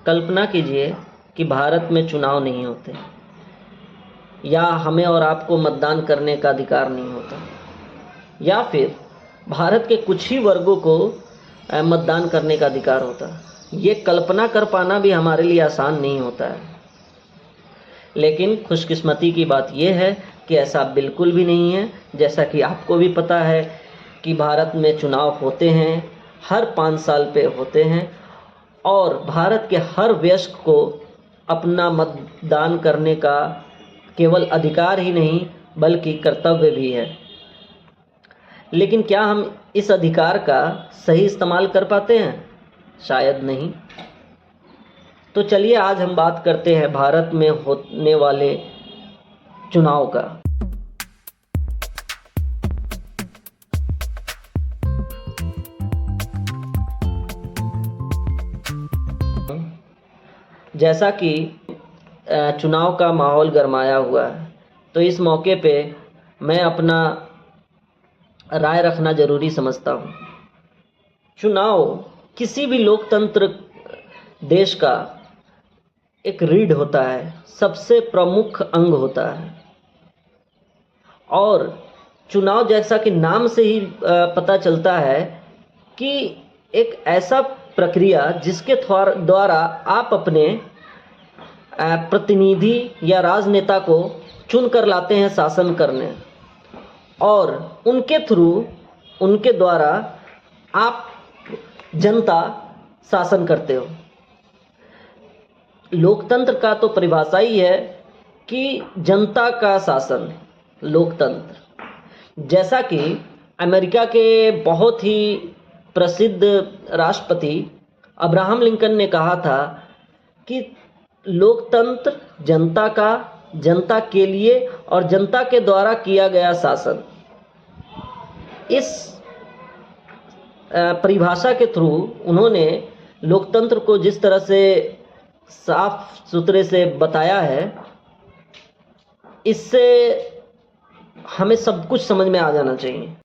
कल्पना कीजिए कि भारत में चुनाव नहीं होते या हमें और आपको मतदान करने का अधिकार नहीं होता, या फिर भारत के कुछ ही वर्गों को मतदान करने का अधिकार होता। ये कल्पना कर पाना भी हमारे लिए आसान नहीं होता है। लेकिन खुशकिस्मती की बात यह है कि ऐसा बिल्कुल भी नहीं है। जैसा कि आपको भी पता है कि भारत में चुनाव होते हैं, हर 5 साल पे होते हैं, और भारत के हर वयस्क को अपना मतदान करने का केवल अधिकार ही नहीं बल्कि कर्तव्य भी है। लेकिन क्या हम इस अधिकार का सही इस्तेमाल कर पाते हैं? शायद नहीं। तो चलिए आज हम बात करते हैं भारत में होने वाले चुनाव का। जैसा कि चुनाव का माहौल गरमाया हुआ है, तो इस मौके पे मैं अपना राय रखना ज़रूरी समझता हूँ। चुनाव किसी भी लोकतंत्र देश का एक रीढ़ होता है, सबसे प्रमुख अंग होता है। और चुनाव जैसा कि नाम से ही पता चलता है कि एक ऐसा प्रक्रिया जिसके द्वारा आप अपने प्रतिनिधि या राजनेता को चुन कर लाते हैं शासन करने, और उनके थ्रू, उनके द्वारा आप जनता शासन करते हो। लोकतंत्र का तो परिभाषा ही है कि जनता का शासन, लोकतंत्र। जैसा कि अमेरिका के बहुत ही प्रसिद्ध राष्ट्रपति अब्राहम लिंकन ने कहा था कि लोकतंत्र जनता का, जनता के लिए और जनता के द्वारा किया गया शासन। इस परिभाषा के थ्रू उन्होंने लोकतंत्र को जिस तरह से साफ सुथरे से बताया है, इससे हमें सब कुछ समझ में आ जाना चाहिए।